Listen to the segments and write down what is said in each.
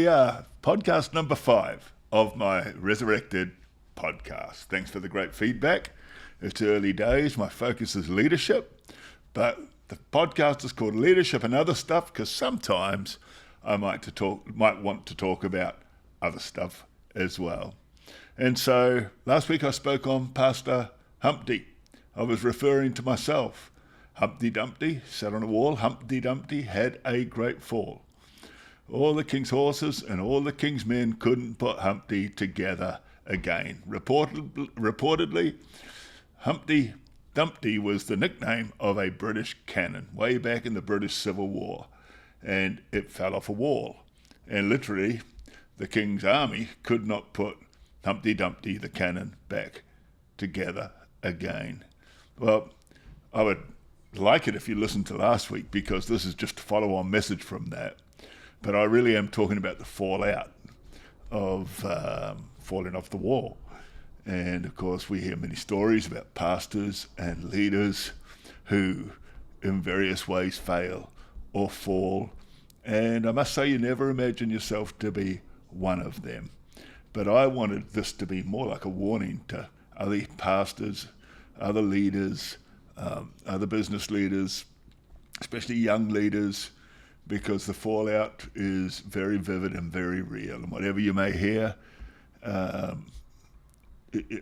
we are, podcast number 5 of my Resurrected podcast. Thanks for the great feedback. It's early days. My focus is leadership, but the podcast is called Leadership and Other Stuff because sometimes I might want to talk about other stuff as well. And so last week I spoke on Pastor Humpty. I was referring to myself. Humpty Dumpty sat on a wall. Humpty Dumpty had a great fall. All the king's horses and all the king's men couldn't put Humpty together again. Reportedly, Humpty Dumpty was the nickname of a British cannon way back in the British Civil War, and it fell off a wall. And literally, the king's army could not put Humpty Dumpty, the cannon, back together again. Well, I would like it if you listened to last week because this is just a follow-on message from that. But I really am talking about the fallout of falling off the wall. And of course, we hear many stories about pastors and leaders who in various ways fail or fall. And I must say, you never imagine yourself to be one of them. But I wanted this to be more like a warning to other pastors, other leaders, other business leaders, especially young leaders, because the fallout is very vivid and very real. And whatever you may hear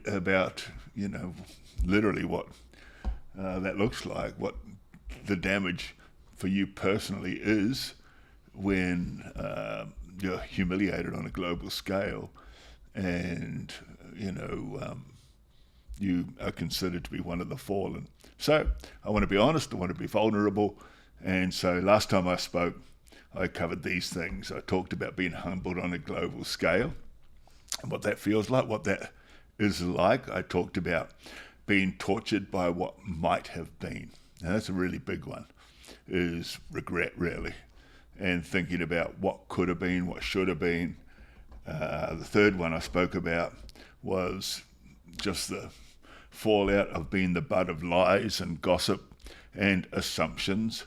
about, literally what that looks like, what the damage for you personally is when you're humiliated on a global scale and, you are considered to be one of the fallen. So I want to be honest, I want to be vulnerable. And so last time I spoke, I covered these things. I talked about being humbled on a global scale and what that feels like, what that is like. I talked about being tortured by what might have been. Now that's a really big one, is regret really, and thinking about what could have been, what should have been. The third one I spoke about was just the fallout of being the butt of lies and gossip and assumptions.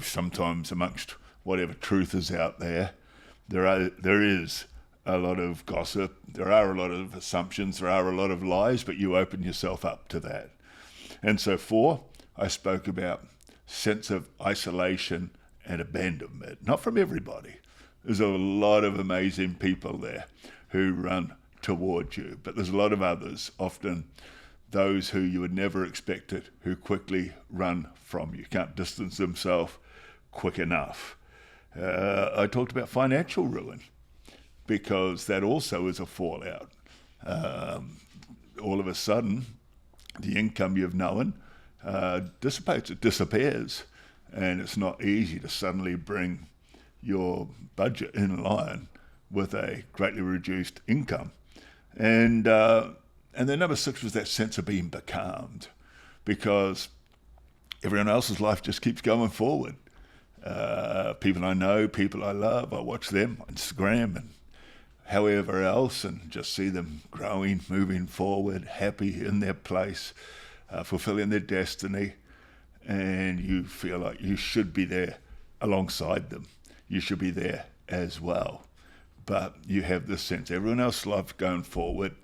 Sometimes amongst whatever truth is out there, there is a lot of gossip, there are a lot of assumptions, there are a lot of lies, but you open yourself up to that. And so 4, I spoke about sense of isolation and abandonment, not from everybody. There's a lot of amazing people there who run toward you, but there's a lot of others, often those who you would never expect it, who quickly run from you, can't distance themselves quick enough. I talked about financial ruin because that also is a fallout. All of a sudden, the income you've known dissipates, it disappears, and it's not easy to suddenly bring your budget in line with a greatly reduced income. And then number 6 was that sense of being becalmed, because everyone else's life just keeps going forward. People I know, people I love, I watch them on Instagram and however else, and just see them growing, moving forward, happy in their place, fulfilling their destiny. And you feel like you should be there alongside them. You should be there as well. But you have this sense, everyone else's life going forward,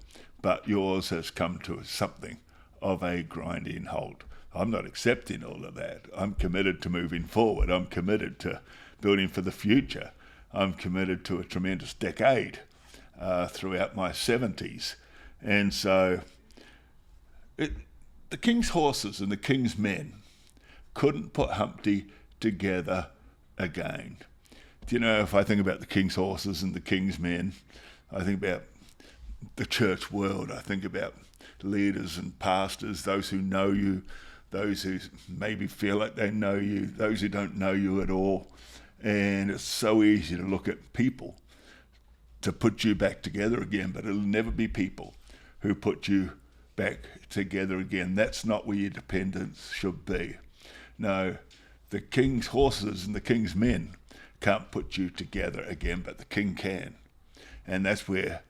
but yours has come to something of a grinding halt. I'm not accepting all of that. I'm committed to moving forward. I'm committed to building for the future. I'm committed to a tremendous decade throughout my 70s. And so the king's horses and the king's men couldn't put Humpty together again. If I think about the king's horses and the king's men, I think about the church world. I think about leaders and pastors, those who know you, those who maybe feel like they know you, those who don't know you at all. And it's so easy to look at people to put you back together again, but it'll never be people who put you back together again. That's not where your dependence should be. No, the king's horses and the king's men can't put you together again, but the king can. And that's where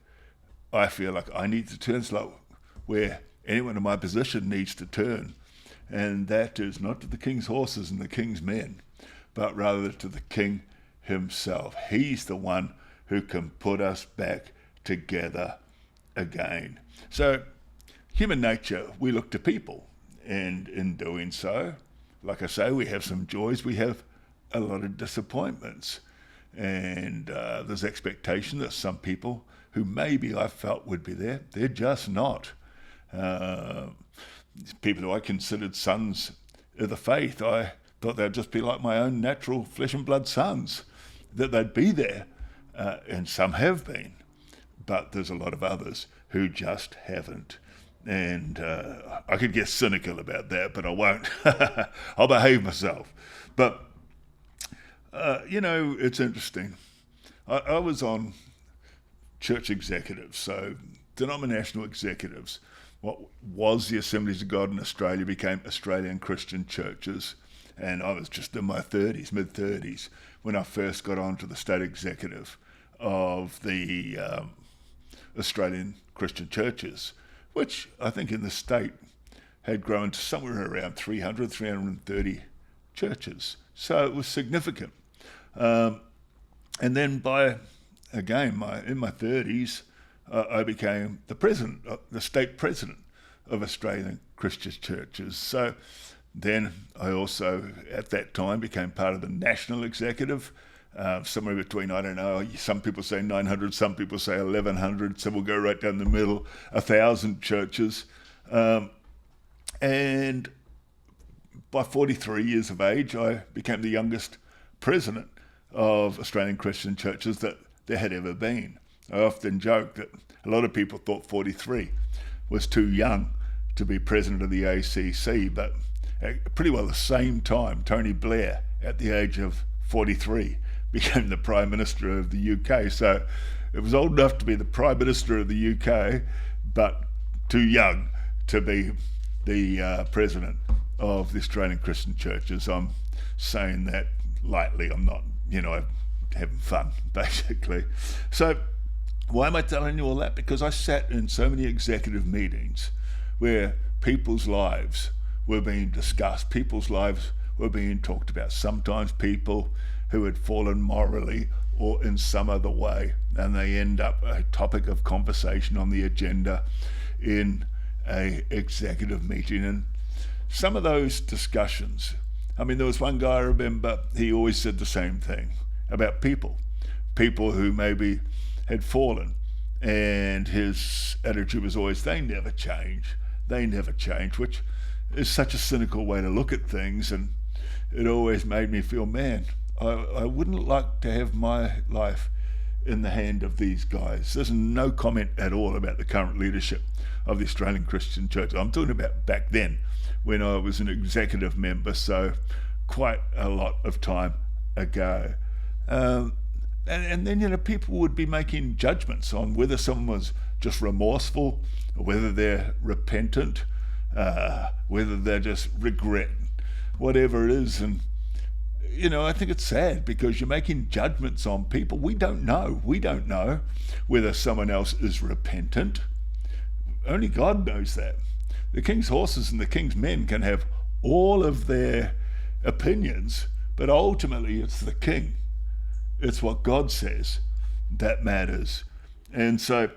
I feel like I need to turn. It's like where anyone in my position needs to turn. And that is not to the king's horses and the king's men, but rather to the king himself. He's the one who can put us back together again. So human nature, we look to people, and in doing so, like I say, we have some joys, we have a lot of disappointments, and there's expectation that some people who maybe I felt would be there, they're just not. People who I considered sons of the faith, I thought they'd just be like my own natural flesh and blood sons, that they'd be there, and some have been, but there's a lot of others who just haven't. And I could get cynical about that, but I won't. I'll behave myself. But, it's interesting. I was on church executives, so denominational executives. What was the Assemblies of God in Australia became Australian Christian churches. And I was just in my mid-30s, when I first got onto the state executive of the Australian Christian churches, which I think in the state had grown to somewhere around 330 churches. So it was significant. And then in my 30s, I became the state president of Australian Christian churches. So then I also, at that time, became part of the national executive, somewhere between, I don't know, some people say 900, some people say 1,100, some will go right down the middle, 1,000 churches. And by 43 years of age, I became the youngest president of Australian Christian churches that there had ever been. I often joke that a lot of people thought 43 was too young to be president of the ACC, but at pretty well the same time, Tony Blair, at the age of 43, became the Prime Minister of the UK. So it was old enough to be the Prime Minister of the UK, but too young to be the President of the Australian Christian churches. I'm saying that lightly. I'm not, having fun, basically. So why am I telling you all that? Because I sat in so many executive meetings where people's lives were being discussed, people's lives were being talked about, sometimes people who had fallen morally or in some other way, and they end up a topic of conversation on the agenda in a executive meeting. And some of those discussions, there was one guy I remember, he always said the same thing about people who maybe had fallen, and his attitude was always, they never change, which is such a cynical way to look at things. And it always made me feel, man, I wouldn't like to have my life in the hand of these guys. There's no comment at all about the current leadership of the Australian Christian Church. I'm talking about back then when I was an executive member, so quite a lot of time ago. And then, people would be making judgments on whether someone was just remorseful, or whether they're repentant, whether they're just regret, whatever it is. And, I think it's sad because you're making judgments on people. We don't know. We don't know whether someone else is repentant. Only God knows that. The king's horses and the king's men can have all of their opinions, but ultimately it's the king. It's what God says that matters. And so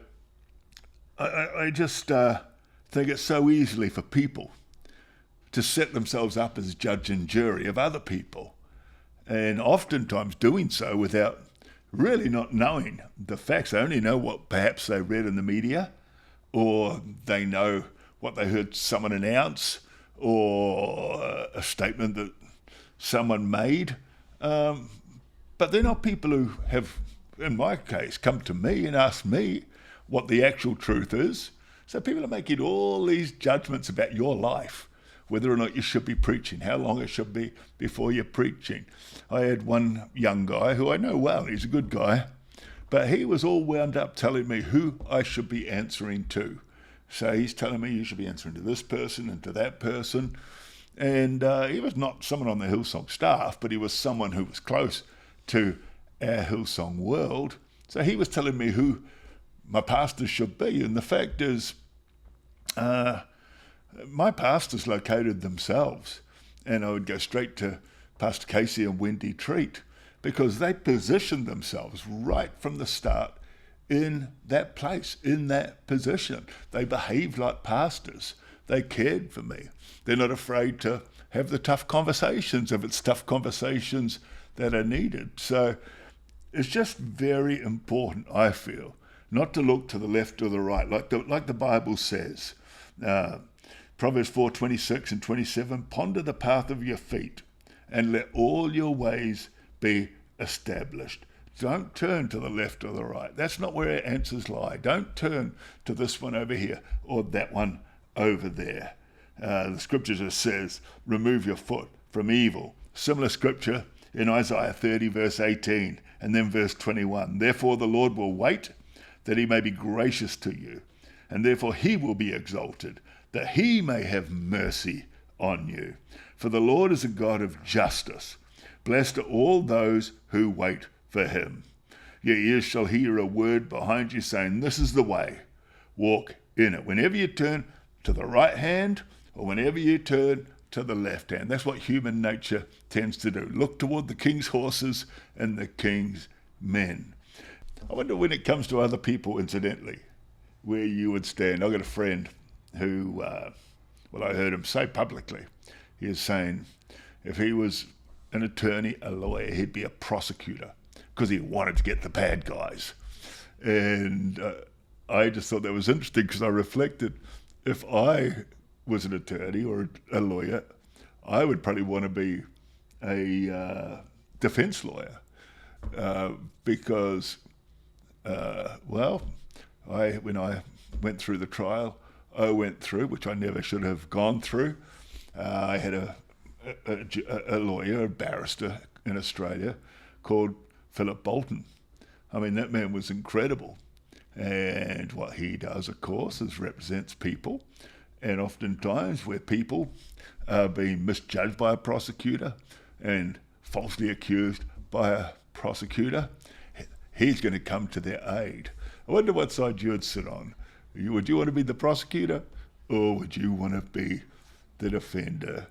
I just think it's so easily for people to set themselves up as judge and jury of other people, and oftentimes doing so without really not knowing the facts. They only know what perhaps they read in the media, or they know what they heard someone announce, or a statement that someone made. But they're not people who have, in my case, come to me and asked me what the actual truth is. So people are making all these judgments about your life, whether or not you should be preaching, how long it should be before you're preaching. I had one young guy who I know well, he's a good guy, but he was all wound up telling me who I should be answering to. So he's telling me you should be answering to this person and to that person. And he was not someone on the Hillsong staff, but he was someone who was close to our Hillsong world. So he was telling me who my pastors should be. And the fact is, my pastors located themselves, and I would go straight to Pastor Casey and Wendy Treat. because they positioned themselves right from the start in that place, in that position. They behaved like pastors. They cared for me. They're not afraid to have the tough conversations if it's tough conversations that are needed. So it's just very important, I feel, not to look to the left or the right, like the Bible says. Proverbs 4:26 and 27, ponder the path of your feet and let all your ways be established. Don't turn to the left or the right. That's not where our answers lie. Don't turn to this one over here or that one over there. The scripture just says, remove your foot from evil. Similar scripture in Isaiah 30 verse 18 and then verse 21. Therefore the Lord will wait that he may be gracious to you, and therefore he will be exalted, that he may have mercy on you. For the Lord is a God of justice. Blessed are all those who wait for him. Your ears shall hear a word behind you saying, this is the way, walk in it. Whenever you turn to the right hand or whenever you turn to the left hand, that's what human nature tends to do. Look toward the king's horses and the king's men. I wonder when it comes to other people, incidentally, where you would stand. I've got a friend who, I heard him say publicly, he was saying if he was an attorney, a lawyer, he'd be a prosecutor because he wanted to get the bad guys. And I just thought that was interesting because I reflected, if I was an attorney or a lawyer, I would probably want to be a defense lawyer because, when I went through the trial I went through, which I never should have gone through, I had a lawyer, a barrister in Australia called Philip Bolton. I mean, that man was incredible. And what he does, of course, is represents people. And oftentimes where people are being misjudged by a prosecutor and falsely accused by a prosecutor, he's going to come to their aid. I wonder what side you would sit on. Would you want to be the prosecutor or would you want to be the defender?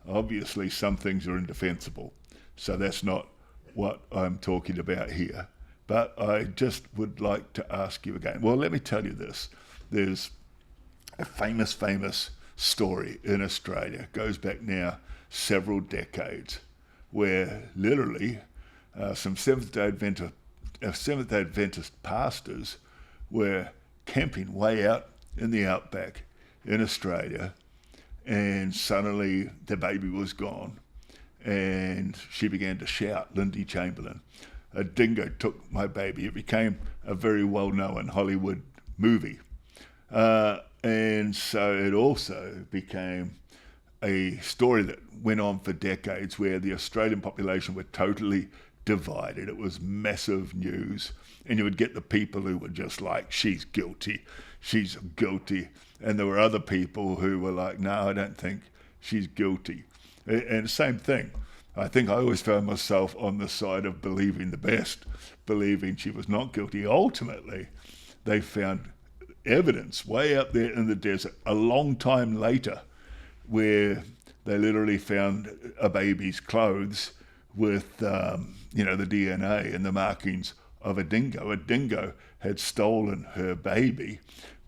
Obviously, some things are indefensible, so that's not what I'm talking about here. But I just would like to ask you again. Well, let me tell you this. There's a famous story in Australia, goes back now several decades, where literally some Seventh-day Adventist pastors were camping way out in the outback in Australia, and suddenly the baby was gone, and she began to shout, Lindy Chamberlain, a dingo took my baby. It became a very well-known Hollywood movie. And so it also became a story that went on for decades where the Australian population were totally divided. It was massive news. And you would get the people who were just like, she's guilty. And there were other people who were like, no, I don't think she's guilty. And same thing. I think I always found myself on the side of believing the best, believing she was not guilty. Ultimately, they found evidence way out there in the desert a long time later where they literally found a baby's clothes with the DNA and the markings of a dingo. A dingo had stolen her baby,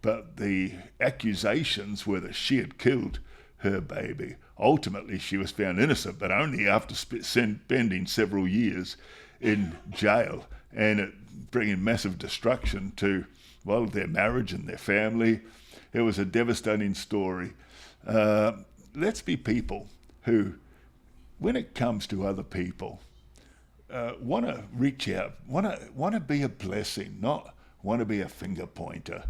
but the accusations were that she had killed her baby. Ultimately, she was found innocent, but only after spending several years in jail and it bringing massive destruction to, well, their marriage and their family. It was a devastating story. Let's be people who, when it comes to other people, want to reach out, want to be a blessing, not want to be a finger pointer.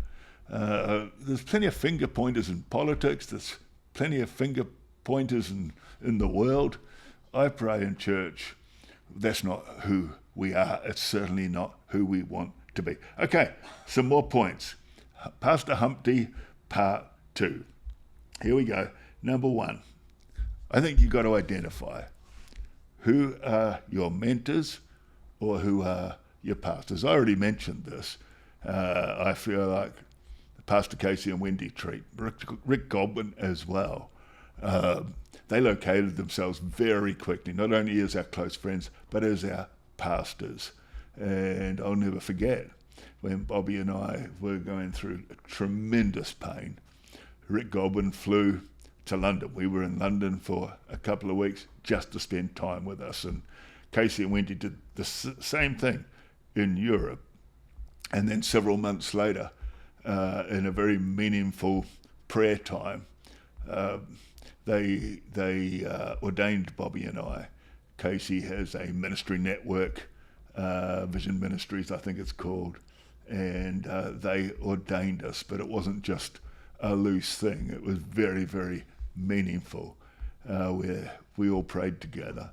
There's plenty of finger pointers in politics. There's plenty of finger pointers in the world. I pray in church, that's not who we are. It's certainly not who we want to be. Okay, some more points. Pastor Humpty, part 2. Here we go. Number 1, I think you've got to identify who are your mentors or who are your pastors. I already mentioned this. I feel like Pastor Casey and Wendy Treat, Rick Godwin as well. They located themselves very quickly, not only as our close friends, but as our pastors. And I'll never forget when Bobby and I were going through tremendous pain. Rick Godwin flew to London. We were in London for a couple of weeks just to spend time with us. And Casey and Wendy did the same thing in Europe. And then several months later, in a very meaningful prayer time, they ordained Bobby and I. Casey has a ministry network, Vision Ministries, I think it's called, and they ordained us. But it wasn't just a loose thing. It was very, very meaningful, where we all prayed together.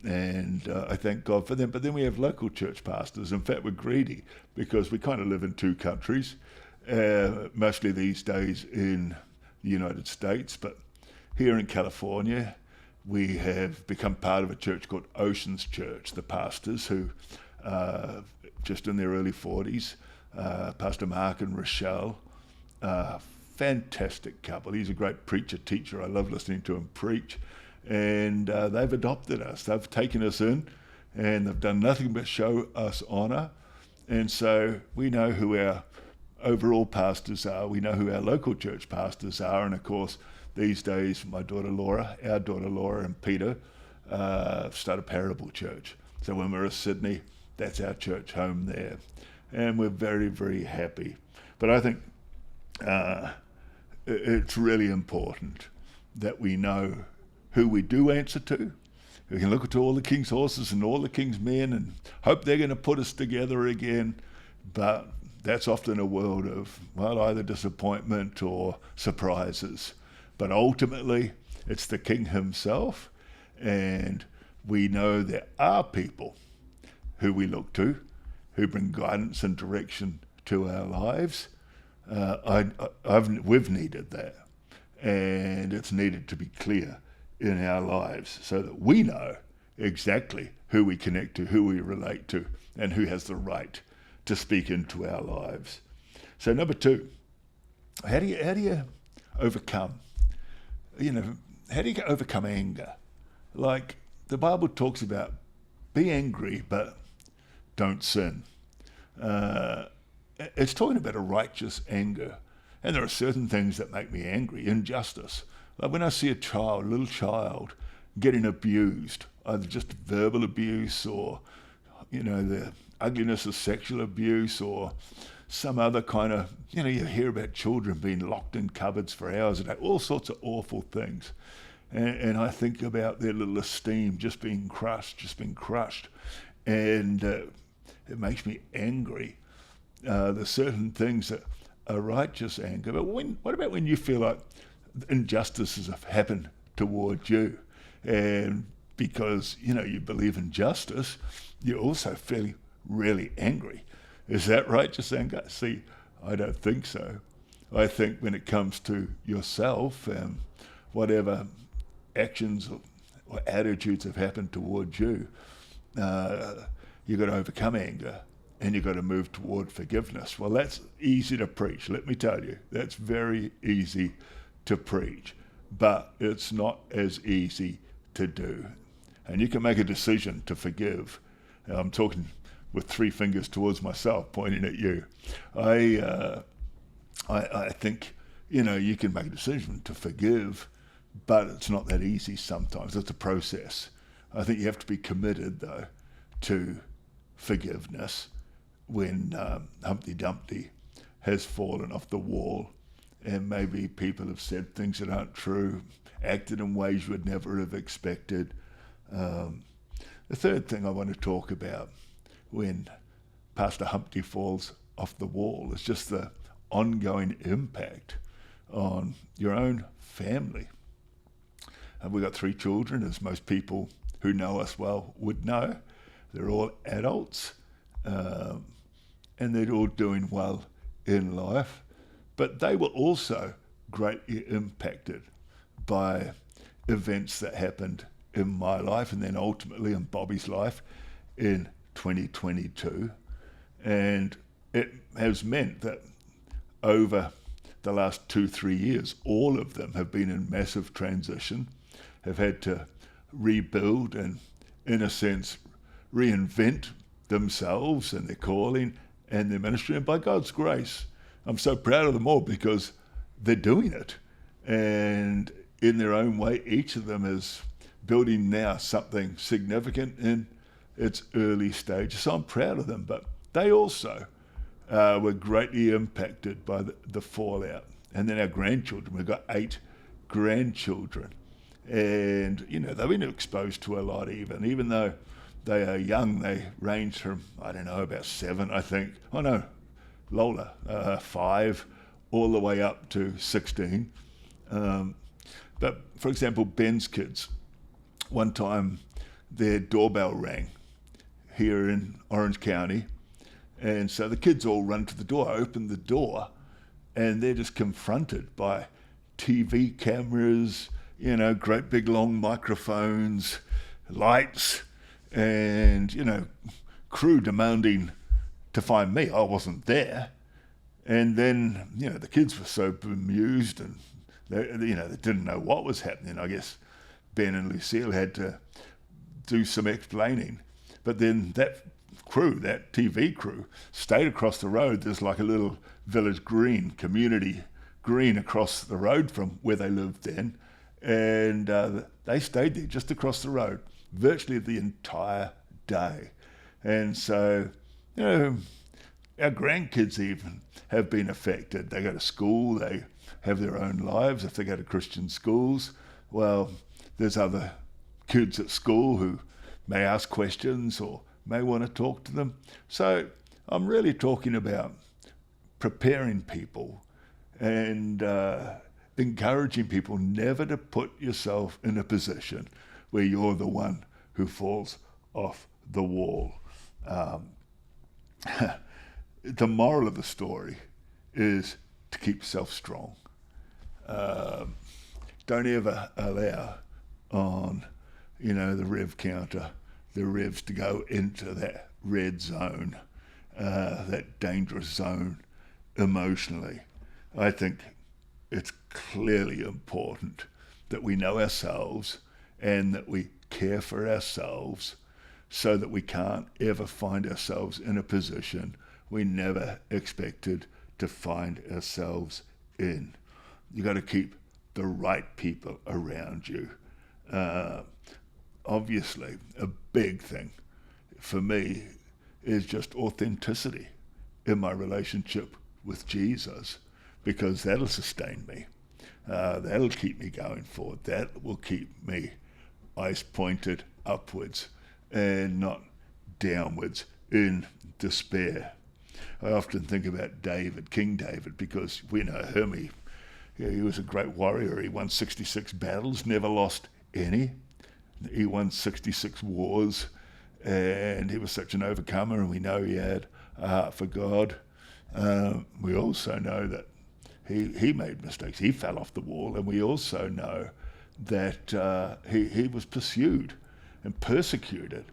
And I thank God for them. But then we have local church pastors. In fact, we're greedy because we kind of live in two countries, mostly these days in the United States. But here in California, we have become part of a church called Oceans Church, the pastors who just in their early 40s, Pastor Mark and Rochelle, fantastic couple. He's a great preacher, teacher. I love listening to him preach. And they've adopted us. They've taken us in, and they've done nothing but show us honor. And so we know who our overall pastors are. We know who our local church pastors are. And of course, these days, our daughter Laura and Peter started Parable Church. So when we're in Sydney, that's our church home there. And we're very, very happy. But I think it's really important that we know who we do answer to. We can look at all the king's horses and all the king's men and hope they're going to put us together again. But that's often a world of, well, either disappointment or surprises. But ultimately, it's the king himself. And we know there are people who we look to, who bring guidance and direction to our lives. We've needed that. And it's needed to be clear in our lives so that we know exactly who we connect to, who we relate to, and who has the right to speak into our lives. So number 2, how do you overcome? How do you overcome anger? Like the Bible talks about, be angry, but don't sin. It's talking about a righteous anger. And there are certain things that make me angry. Injustice. Like when I see a little child getting abused, either just verbal abuse or, the ugliness of sexual abuse or some other kind of, you hear about children being locked in cupboards for hours a day, all sorts of awful things. And I think about their little esteem just being crushed. And it makes me angry. There's certain things that are righteous anger. But what about when you feel like injustices have happened toward you? And because, you believe in justice, you're also feeling really angry. Is that righteous anger? See, I don't think so. I think when it comes to yourself and whatever actions or attitudes have happened towards you, you've got to overcome anger and you've got to move toward forgiveness. Well, that's easy to preach, let me tell you. That's very easy to preach, but it's not as easy to do. And you can make a decision to forgive. I'm talking with 3 fingers towards myself, pointing at you. I think, you can make a decision to forgive, but it's not that easy sometimes. It's a process. I think you have to be committed, though, to forgiveness when Humpty Dumpty has fallen off the wall and maybe people have said things that aren't true, acted in ways you would never have expected. The third thing I want to talk about when Pastor Humpty falls off the wall is just the ongoing impact on your own family. And we've got 3 children, as most people who know us well would know. They're all adults, and they're all doing well in life. But they were also greatly impacted by events that happened in my life and then ultimately in Bobby's life in 2022. And it has meant that over the last 2-3 years, all of them have been in massive transition, have had to rebuild and, in a sense, reinvent themselves and their calling and their ministry. And by God's grace, I'm so proud of them all because they're doing it. And in their own way, each of them is building now something significant in its early stages. So I'm proud of them, but they also were greatly impacted by the fallout. And then our grandchildren, we've got 8 grandchildren. And, you know, they've been exposed to a lot even though they are young. They range from, I don't know, about 7, I think. Oh, no, Lola, 5, all the way up to 16. But, for example, Ben's kids, one time their doorbell rang here in Orange County. And so the kids all run to the door, open the door, and they're just confronted by TV cameras, you know, great big long microphones, lights, and, you know, crew demanding to find me. I wasn't there. And then, you know, the kids were so bemused and, they didn't know what was happening. I guess Ben and Lucille had to do some explaining. But then that crew, that TV crew, stayed across the road. There's like a little village green, community green across the road from where they lived then. And they stayed there just across the road virtually the entire day. And so, you know, our grandkids even have been affected. They go to school, they have their own lives. If they go to Christian schools, well, there's other kids at school who may ask questions or may want to talk to them. So I'm really talking about preparing people and encouraging people never to put yourself in a position where you're the one who falls off the wall. The moral of the story is to keep yourself strong. Don't ever allow on, you know, the rev counter, the revs to go into that red zone, that dangerous zone emotionally. I think it's clearly important that we know ourselves and that we care for ourselves so that we can't ever find ourselves in a position we never expected to find ourselves in. You got to keep the right people around you. Obviously, a big thing for me is just authenticity in my relationship with Jesus, because that'll sustain me. That'll keep me going forward. That will keep me eyes pointed upwards and not downwards in despair. I often think about David, King David, because we know him. He was a great warrior. He won 66 battles, never lost any. He won 66 wars, and he was such an overcomer, and we know he had a heart for God. We also know that he made mistakes. He fell off the wall, and we also know that he was pursued and persecuted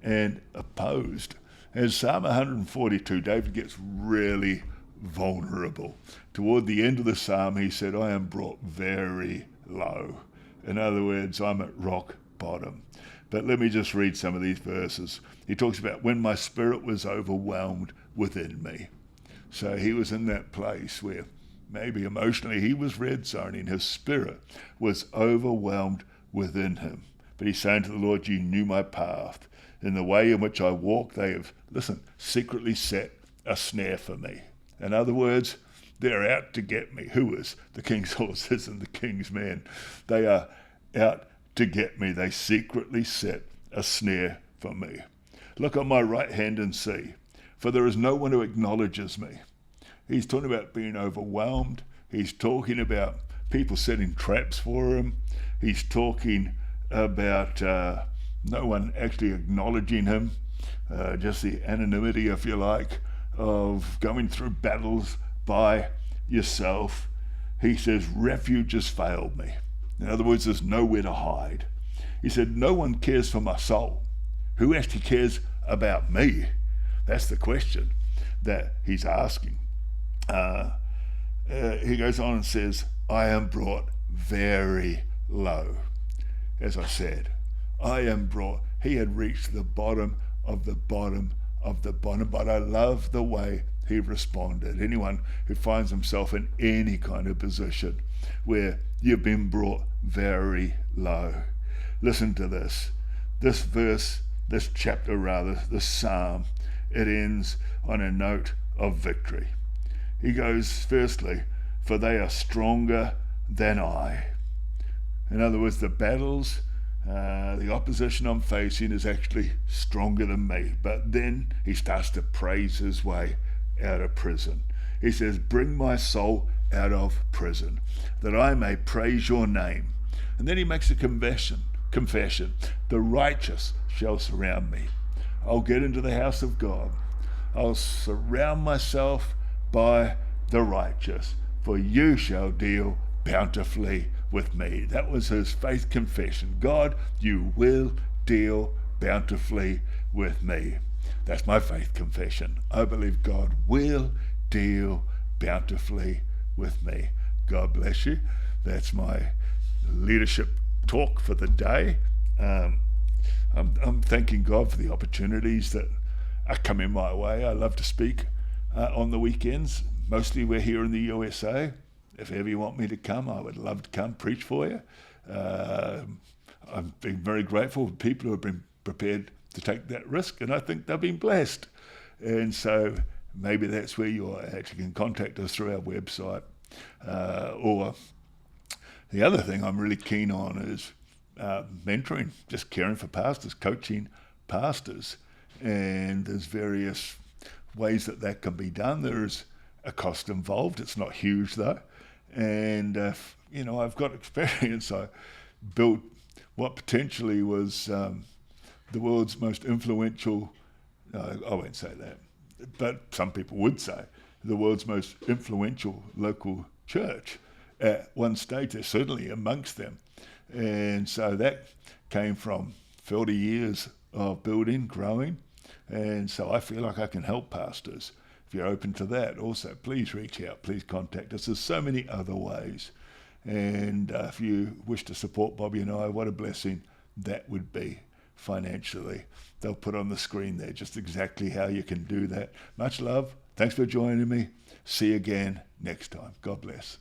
and opposed. In Psalm 142, David gets really vulnerable. Toward the end of the psalm, he said, I am brought very low. In other words, I'm at rock bottom. But let me just read some of these verses. He talks about when my spirit was overwhelmed within me. So he was in that place where maybe emotionally he was red zoning. His spirit was overwhelmed within him. But he's saying to the Lord, you knew my path. In the way in which I walk, they have, secretly set a snare for me. In other words, they're out to get me. Who is? The king's horses and the king's men. They are out to get me. They secretly set a snare for me. Look on my right hand and see, for there is no one who acknowledges me. He's talking about being overwhelmed. He's talking about people setting traps for him. He's talking about no one actually acknowledging him, just the anonymity, if you like, of going through battles by yourself. He says, refuge has failed me. In other words, there's nowhere to hide. He said, no one cares for my soul. Who actually cares about me? That's the question that he's asking. He goes on and says, I am brought very low. As I said, I am brought. He had reached the bottom of the bottom of the bottom. But I love the way he responded. Anyone who finds himself in any kind of position where you've been brought very low, listen to this. This verse, this chapter rather, this psalm, it ends on a note of victory. He goes, firstly, for they are stronger than I. In other words, the battles, the opposition I'm facing is actually stronger than me. But then he starts to praise his way out of prison. He says, bring my soul out of prison, that I may praise your name. And then he makes a confession. The righteous shall surround me. I'll get into the house of God. I'll surround myself by the righteous, for you shall deal bountifully with me. That was his faith confession. God, you will deal bountifully with me. That's my faith confession. I believe God will deal bountifully with me. God bless you. That's my leadership talk for the day. I'm thanking God for the opportunities that are coming my way. I love to speak on the weekends. Mostly we're here in the USA. If ever you want me to come, I would love to come preach for you. I've been very grateful for people who have been prepared to take that risk, and I think they've been blessed. And so maybe that's where you are at. You can contact us through our website. Or the other thing I'm really keen on is mentoring, just caring for pastors, coaching pastors. And there's various ways that can be done. There's a cost involved. It's not huge though. And, I've got experience. I built what potentially was the world's most influential, I won't say that, but some people would say, the world's most influential local church at one stage. They're certainly amongst them. And so that came from 40 years of building, growing. And so I feel like I can help pastors. If you're open to that, also, please reach out, please contact us. There's so many other ways. And if you wish to support Bobby and I, what a blessing that would be financially. They'll put on the screen there just exactly how you can do that. Much love. Thanks for joining me. See you again next time. God bless.